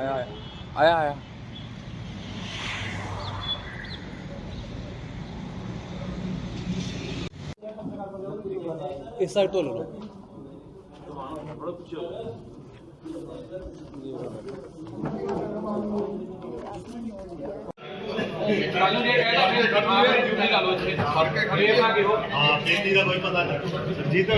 आया आया आया आया। इस साइड तो ले लो। हाँ खेती का कोई पता नहीं सरजीत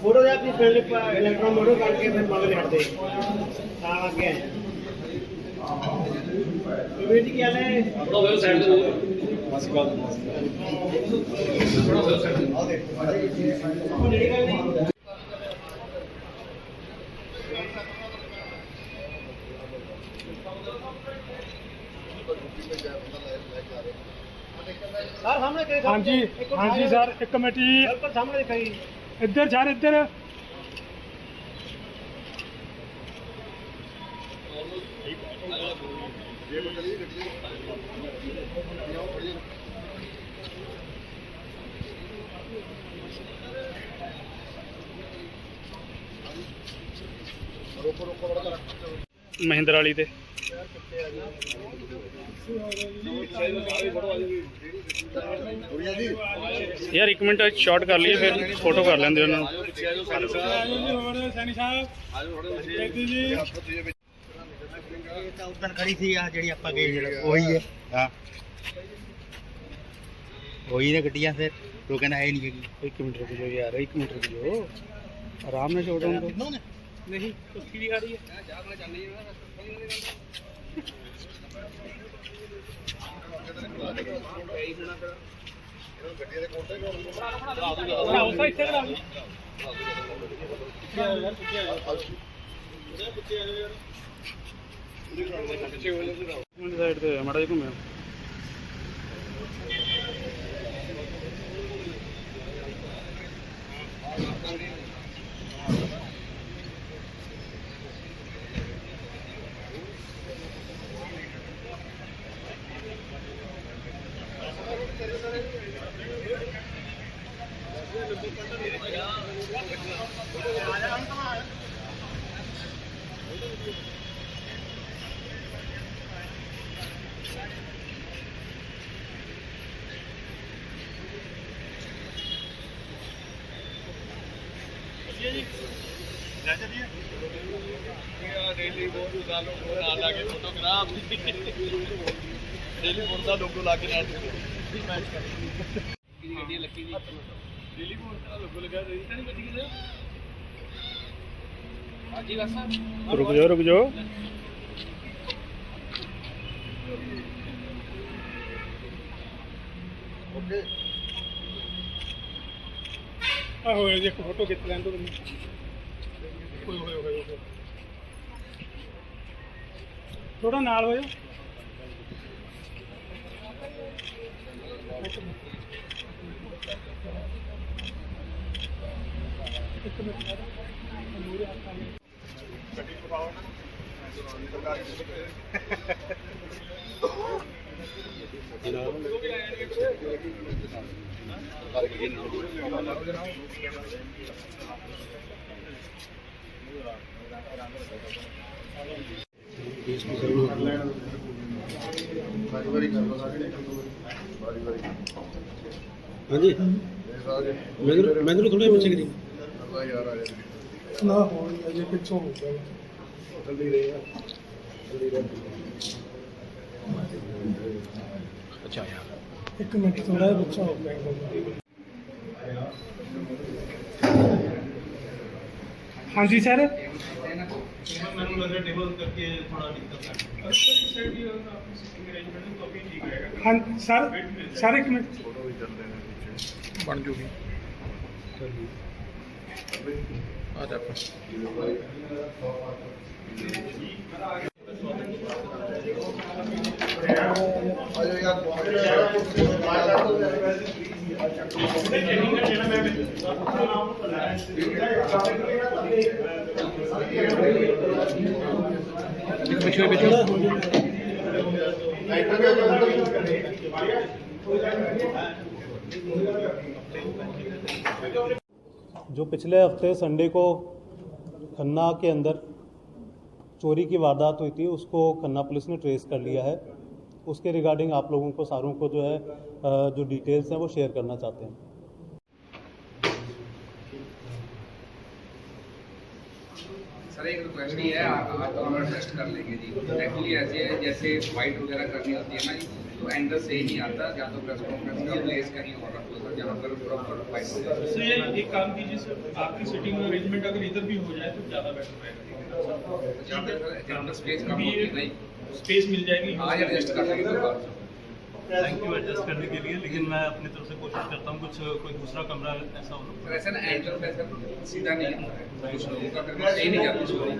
फोटो अपनी इलेक्ट्रॉन फोटो करके फिर मगल हट दे आगे बेटी क्या है हाँ जी सर एक कमेटी सामने दिखाई इधर सर इधर महिंद्रा वाली ते यार एक मिनट शॉट कर लिए फिर फोटो कर लेंगे उधर खड़ी थी यार जेडी आपा गए वही है हां वही ने गड्डियां फिर तो कहना है नहीं एक मिनट रुक जाओ यार एक मिनट रुक जाओ आराम से छोड़ो उनको नहीं तो खीरी आ रही है साइड ते माड़ा जी घूमे डेली बोर्ड लाके फोटोग्राफ डेली बोर्ड का लोगो लाके डेली बोर्ड का लोगो लगा रुक जाओ ओके आहो एक फोटो खिंच लें तो थोड़ा नाल हो हाँ जी मैं थोड़ा बच्चे करी ना हो अजय पिछों हो गया जल्दी रही अच्छा यार एक मिनट थोड़ा बच्चा हो गया हाँ जी सर मैंने लगा टेबल करके थोड़ा दिक्कत हाँ सर एक मिनट बन जूगी आ जा पीछे पीछे जो पिछले हफ्ते संडे को खन्ना के अंदर चोरी की वारदात हुई थी, उसको खन्ना पुलिस ने ट्रेस कर लिया है। उसके रिगार्डिंग आप लोगों को सारों को जो है जो डिटेल्स हैं वो शेयर करना चाहते हैं। सर एक रिक्वेस्ट ही है, आप तो हम टेस्ट कर लेंगे जी। एक्चुअली ऐसे है जैसे फाइट वगैरह करनी होती है ना जी, तो एंडर से ही नहीं आता, या तो प्रेस कॉन्फ्रेंस या प्लेस कहीं और रख लो सर, जहाँ पर प्रॉपर फाइट हो जाए। सर ये एक काम कीजिए सर, आपकी सिटिंग में अरेंजमेंट अगर इधर भी हो जाए तो ज़्यादा बेटर रहेगा। जहाँ पर जहाँ पर स्पेस कम होती है नहीं, स्पेस मिल जाएगी, आज एडजस्ट कर लेंगे कोई बात। थैंक यू एडजस्ट करने के लिए, लेकिन मैं अपनी तरफ से कोशिश करता हूँ कोई दूसरा कमरा ऐसा हो। सर ऐसा ना एंटर पे सर सीधा नहीं आता है, कुछ लोगों का फिर सही नहीं जाती स्टोरी।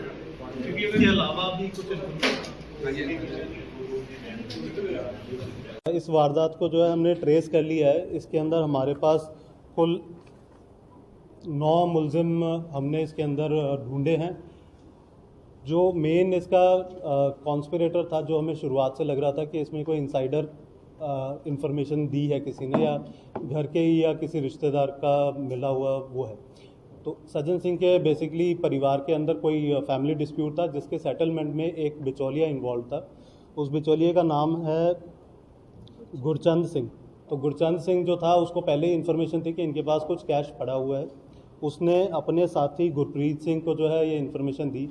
क्योंकि इसके अलावा भी कुछ हाँ जी इस वारदात को जो है हमने ट्रेस कर लिया है। इसके अंदर हमारे पास कुल 9 मुलजिम हमने इसके अंदर ढूंढे हैं। जो मेन इसका कॉन्स्पिरेटर था, जो हमें शुरुआत से लग रहा था कि इसमें कोई इनसाइडर इंफॉर्मेशन दी है किसी ने, या घर के ही या किसी रिश्तेदार का मिला हुआ वो है। तो सज्जन सिंह के बेसिकली परिवार के अंदर कोई फैमिली डिस्प्यूट था, जिसके सेटलमेंट में एक बिचौलिया इन्वॉल्व था। उस बिचौलिए का नाम है गुरचंद सिंह। तो गुरचंद सिंह जो था, उसको पहले ही इन्फॉर्मेशन थी कि इनके पास कुछ कैश पड़ा हुआ है। उसने अपने साथी गुरप्रीत सिंह को जो है ये इन्फॉर्मेशन दी।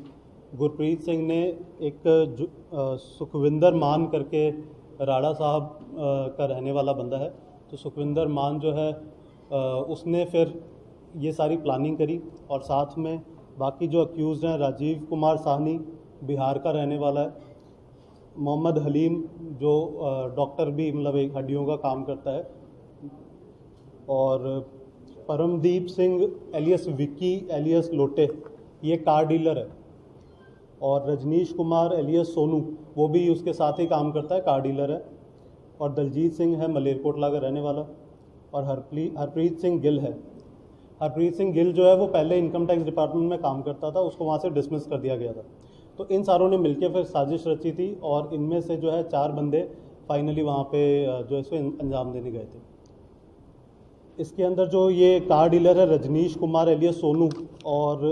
गुरप्रीत सिंह ने एक सुखविंदर मान करके राड़ा साहब का रहने वाला बंदा है, तो सुखविंदर मान जो है उसने फिर ये सारी प्लानिंग करी। और साथ में बाकी जो अक्यूज़ हैं, राजीव कुमार साहनी बिहार का रहने वाला है, मोहम्मद हलीम जो डॉक्टर भी मतलब एक हड्डियों का काम करता है, और परमदीप सिंह एलियस विक्की एलियस लोटे ये कार डीलर है, और रजनीश कुमार एलियस सोनू वो भी उसके साथ ही काम करता है, कार डीलर है, और दलजीत सिंह है मलेरकोटला का रहने वाला, और हरप्रीत सिंह गिल है। हरप्रीत सिंह गिल जो है वो पहले इनकम टैक्स डिपार्टमेंट में काम करता था, उसको वहाँ से डिसमिस कर दिया गया था। तो इन सारों ने मिलकर फिर साजिश रची थी, और इनमें से जो है 4 बंदे फाइनली वहाँ पे जो है इसको अंजाम देने गए थे। इसके अंदर जो ये कार डीलर है रजनीश कुमार एलियस सोनू और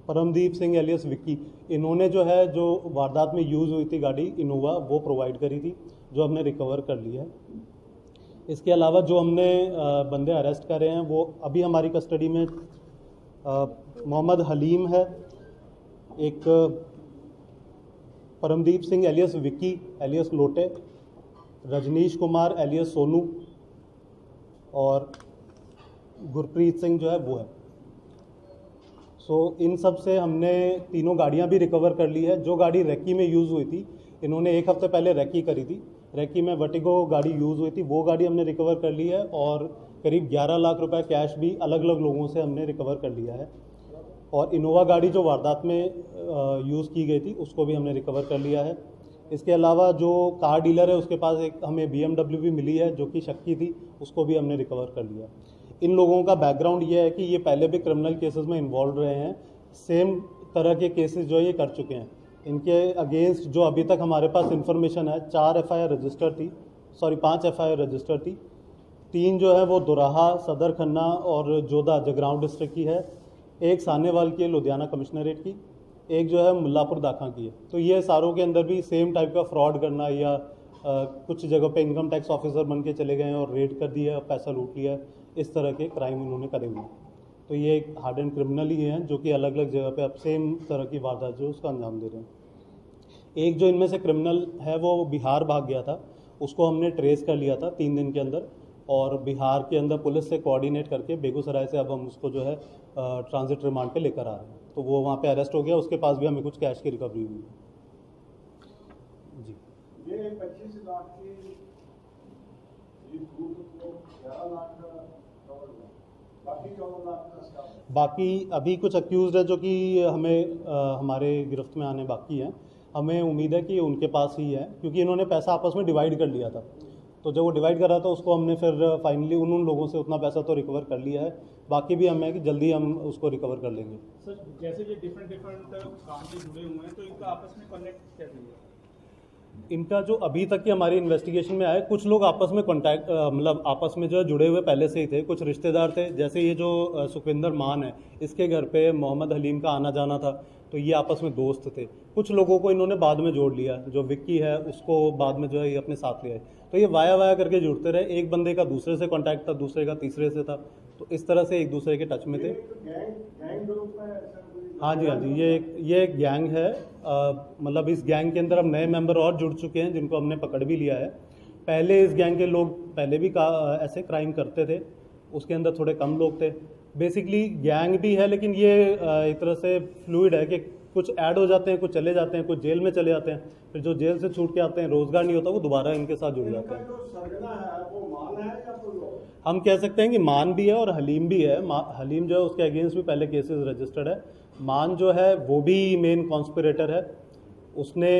परमदीप सिंह एलियस विक्की, इन्होंने जो है जो वारदात में यूज़ हुई थी गाड़ी इनोवा, वो प्रोवाइड करी थी, जो हमने रिकवर कर लिया है। इसके अलावा जो हमने बंदे अरेस्ट करे हैं वो अभी हमारी कस्टडी में मोहम्मद हलीम है, एक परमदीप सिंह एलियस विक्की एलियस लोटे, रजनीश कुमार एलियस सोनू, और गुरप्रीत सिंह जो है वो है। इन सब से हमने 3 गाड़ियां भी रिकवर कर ली है। जो गाड़ी रैकी में यूज़ हुई थी, इन्होंने 1 हफ्ते पहले रैकी करी थी, रैकी में वर्टिगो गाड़ी यूज़ हुई थी, वो गाड़ी हमने रिकवर कर ली है, और करीब 11 लाख रुपए कैश भी अलग अलग लोगों से हमने रिकवर कर लिया है। और इनोवा गाड़ी जो वारदात में यूज़ की गई थी, उसको भी हमने रिकवर कर लिया है। इसके अलावा जो कार डीलर है उसके पास एक हमें BMW भी मिली है, जो कि शक्की थी, उसको भी हमने रिकवर कर लिया। इन लोगों का बैकग्राउंड ये है कि ये पहले भी क्रिमिनल केसेस में इन्वॉल्व रहे हैं, सेम तरह के केसेस जो ये कर चुके हैं। इनके अगेंस्ट जो अभी तक हमारे पास इन्फॉर्मेशन है, 5 FIR रजिस्टर थी। 3 जो है वो दोराहा, सदर खन्ना और जोधा जगरांव डिस्ट्रिक्ट की है, एक सानेवाल की है लुधियाना कमिश्नरेट की, एक जो है मुल्लापुर दाखा की है। तो ये सारों के अंदर भी सेम टाइप का फ्रॉड करना, या कुछ जगह पे इनकम टैक्स ऑफिसर बन के चले गए हैं और रेड कर दिया, पैसा लूट लिया, इस तरह के क्राइम इन्होंने करे हुए हैं। तो ये एक हार्ड एंड क्रिमिनल ही हैं, जो कि अलग अलग जगह पे अब सेम तरह की वारदात जो उसका अंजाम दे रहे हैं। एक जो इनमें से क्रिमिनल है वो बिहार भाग गया था, उसको हमने ट्रेस कर लिया था 3 दिन के अंदर, और बिहार के अंदर पुलिस से कोऑर्डिनेट करके बेगूसराय से अब हम उसको जो है ट्रांजिट रिमांड पे लेकर आ रहे हैं। तो वो वहाँ पे अरेस्ट हो गया, उसके पास भी हमें कुछ कैश की रिकवरी हुई है। जी, ये 25 लाख की 11 लाख बाकी अभी कुछ अक्यूज़ड है जो कि हमें हमारे गिरफ्त में आने बाकी हैं। हमें उम्मीद है कि उनके पास ही है, क्योंकि इन्होंने पैसा आपस में डिवाइड कर लिया था। तो जब वो डिवाइड कर रहा था, उसको हमने फिर फाइनली उन लोगों से उतना पैसा तो रिकवर कर लिया है। बाकी भी हमें कि जल्दी हम उसको रिकवर कर लेंगे। सर जैसे ये डिफरेंट काम से जुड़े हुए हैं, तो इनका आपस में कनेक्ट कैसे है? इनका जो अभी तक की हमारी इन्वेस्टिगेशन में आया, कुछ लोग आपस में कांटेक्ट मतलब आपस में जो है जुड़े हुए पहले से ही थे, कुछ रिश्तेदार थे। जैसे ये जो सुखविंदर मान है, इसके घर पे मोहम्मद हलीम का आना जाना था, तो ये आपस में दोस्त थे। कुछ लोगों को इन्होंने बाद में जोड़ लिया, जो विक्की है उसको बाद में जो है ये अपने साथ ले आए। तो ये वाया वाया करके जुड़ते रहे, एक बंदे का दूसरे से कॉन्टैक्ट था, दूसरे का तीसरे से था, तो इस तरह से एक दूसरे के टच में थे। गैंग ग्रुप है ऐसा कोई? हाँ जी, हाँ जी, ये एक गैंग है। मतलब इस गैंग के अंदर अब नए मेंबर और जुड़ चुके हैं जिनको हमने पकड़ भी लिया है। पहले इस गैंग के लोग पहले भी ऐसे क्राइम करते थे, उसके अंदर थोड़े कम लोग थे। बेसिकली गैंग भी है, लेकिन ये एक तरह से फ्लूइड है कि कुछ ऐड हो जाते हैं, कुछ चले जाते हैं, कुछ जेल में चले जाते हैं, फिर जो जेल से छूट के आते हैं, रोजगार नहीं होता, वो दोबारा इनके साथ जुड़ जाते हैं। जो सरगना है वो मान है या कोई और? हम कह सकते हैं कि मान भी है और हलीम भी है। हलीम जो है उसके अगेंस्ट भी पहले केसेस रजिस्टर्ड है। मान जो है वो भी मेन कॉन्स्पिरेटर है। उसने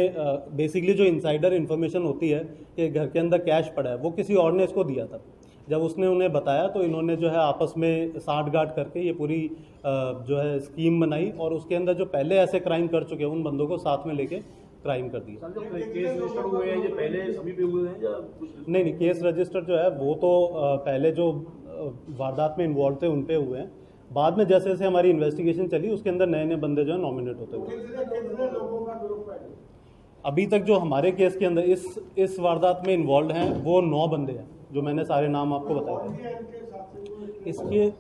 बेसिकली जो इनसाइडर इन्फॉर्मेशन होती है कि घर के अंदर कैश पड़ा है, वो किसी और ने इसको दिया था। जब उसने उन्हें बताया तो इन्होंने जो है आपस में साठगांठ करके ये पूरी जो है स्कीम बनाई, और उसके अंदर जो पहले ऐसे क्राइम कर चुके हैं उन बंदों को साथ में लेके क्राइम कर दिया। सर, जो केस रजिस्टर्ड हुए हैं ये पहले अभी भी हुए हैं या नहीं, केस रजिस्टर जो है वो तो पहले जो वारदात में इन्वॉल्व थे उन पे हुए हैं। बाद में जैसे जैसे हमारी इन्वेस्टिगेशन चली उसके अंदर नए नए बंदे जो है नॉमिनेट होते हुए। कितने लोगों का ग्रुप है? अभी तक जो हमारे केस के अंदर इस वारदात में इन्वॉल्व हैं वो 9 बंदे हैं, जो मैंने सारे नाम आपको बताए थे।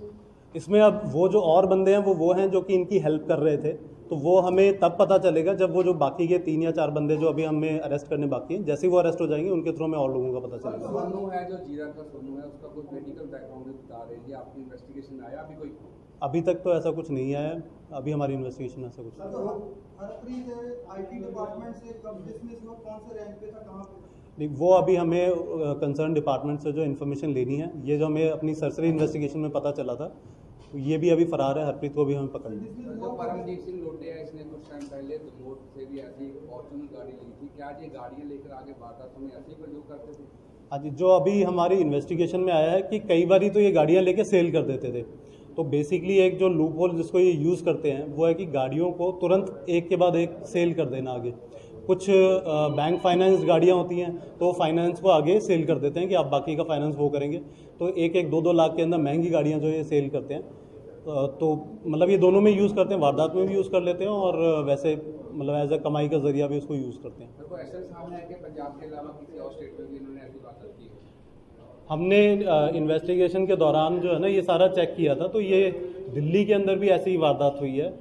इसमें अब वो जो और बंदे हैं वो हैं जो कि इनकी हेल्प कर रहे थे, तो वो हमें तब पता चलेगा जब वो जो बाकी के 3 या 4 बंदे जो अभी हमें अरेस्ट करने बाकी हैं, जैसे ही वो अरेस्ट हो जाएंगे उनके थ्रू हमें और लोगों का पता चलेगा। सोनू है जो जीरा का सोनू है, उसका कोई मेडिकल बैकग्राउंड बता रहे हैं, ये आपकी इन्वेस्टिगेशन आया अभी कोई? अभी तक तो ऐसा कुछ नहीं आया, अभी हमारी इन्वेस्टिगेशन ऐसा कुछ हरप्रीत आईटी डिपार्टमेंट से कब डिसमिस हुआ, कौन से रैंक पे था, कहाँ पे? नहीं, वो अभी हमें कंसर्न डिपार्टमेंट से जो इन्फॉर्मेशन लेनी है, ये जो हमें अपनी सरसरी इन्वेस्टिगेशन में पता चला था, तो ये भी अभी फरार है। हरप्रीत को भी हमें पकड़ लिया। जो परमजीत सिंह लोटे है, इसने कुछ टाइम पहले दमोह से भी ऐसी फॉर्च्यूनर गाड़ी ली थी, क्या ये गाड़ियाँ लेकर आगे वारदातों में ऐसे ही प्रयोग करते थे? हाँ जी, जो अभी हमारी इन्वेस्टिगेशन में आया है कि कई बारी तो ये गाड़ियाँ लेके सेल कर देते थे। तो बेसिकली एक जो लूप होल जिसको ये यूज़ करते हैं वो है कि गाड़ियों को तुरंत एक के बाद एक सेल कर देना आगे। कुछ बैंक फाइनेंस गाड़ियाँ होती हैं तो फाइनेंस को आगे सेल कर देते हैं कि आप बाकी का फाइनेंस वो करेंगे, तो 1-2 लाख के अंदर महंगी गाड़ियाँ जो ये सेल करते हैं। तो मतलब ये दोनों में यूज़ करते हैं, वारदात में भी यूज़ कर लेते हैं और वैसे मतलब एज ए कमाई का जरिया भी उसको यूज़ करते हैं। तो ऐसा सामने है कि पंजाब के अलावा किसी और स्टेट में भी इन्होंने ऐसी वारदात की है? हमने इन्वेस्टिगेशन के दौरान जो है ना ये सारा चेक किया था, तो ये दिल्ली के अंदर भी ऐसी ही वारदात हुई है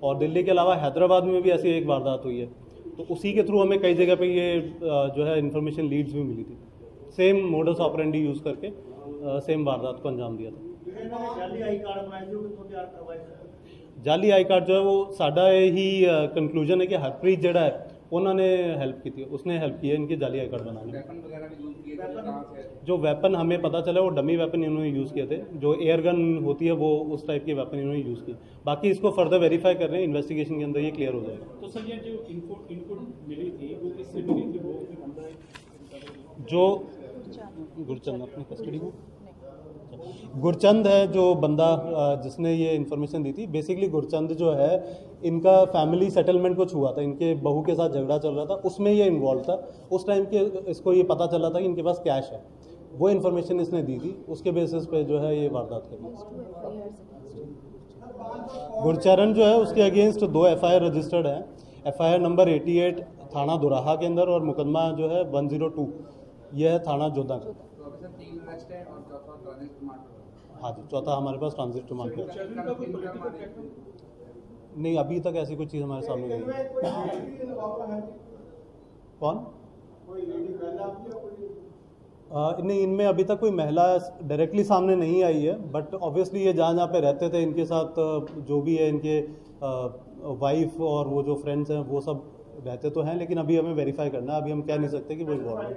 और दिल्ली के अलावा हैदराबाद में भी ऐसी एक वारदात हुई है। तो उसी के थ्रू हमें कई जगह पे ये जो है इन्फॉर्मेशन लीड्स भी मिली थी। सेम मोडस ऑपरेंडी यूज़ करके सेम वारदात को अंजाम दिया था। जाली आई कार्ड बनाए जो कितों तैयार करवाए थे? जाली आई कार्ड जो है वो साडा ही कंक्लूजन है कि हरप्रीत जड़ा है उन्होंने हेल्प की थी, उसने हेल्प की है इनके जाली आई कार्ड बनाने में। वेपन वगैरह भी यूज किए थे, कहाँ से? जो वेपन हमें पता चला वो डमी वेपन इन्होंने यूज़ किए थे, जो एयर गन होती है वो उस टाइप के वेपन इन्होंने यूज़ किए। बाकी इसको फर्दर वेरीफाई कर रहे हैं, इन्वेस्टिगेशन के अंदर ये क्लियर हो जाएगा। तो सर ये जो इनपुट मिली थी वो किससे मिली थी? वो जो गुरचंद अपनी कस्टडी में गुरचंद है जो बंदा जिसने ये इन्फॉर्मेशन दी थी। बेसिकली गुरचंद जो है इनका फैमिली सेटलमेंट कुछ हुआ था, इनके बहू के साथ झगड़ा चल रहा था, उसमें ये इन्वॉल्व था। उस टाइम के इसको ये पता चला था कि इनके पास कैश है, वो इन्फॉर्मेशन इसने दी थी, उसके बेसिस पे जो है ये वारदात करी। गुरचरण जो है उसके अगेंस्ट 2 FIR रजिस्टर्ड है। FIR नंबर 88 थाना दुराहा के अंदर और मुकदमा जो है 102 ये है थाना जोधा का। तो अभी सर 3 अरेस्ट है और चौथा ट्रांजिट रिमांड पर। हाँ जी, चौथा हमारे पास ट्रांजिट रिमांड पे है। नहीं, अभी तक ऐसी कोई चीज़ हमारे सामने नहीं है। कौन? नहीं, इनमें अभी तक कोई महिला डायरेक्टली सामने नहीं आई है, बट ऑब्वियसली ये जहाँ पे रहते थे इनके साथ जो भी है इनके वाइफ और वो जो फ्रेंड्स हैं वो सब रहते तो हैं, लेकिन अभी हमें वेरीफाई करना है। अभी हम कह नहीं सकते कि वो इन्वॉल्व है।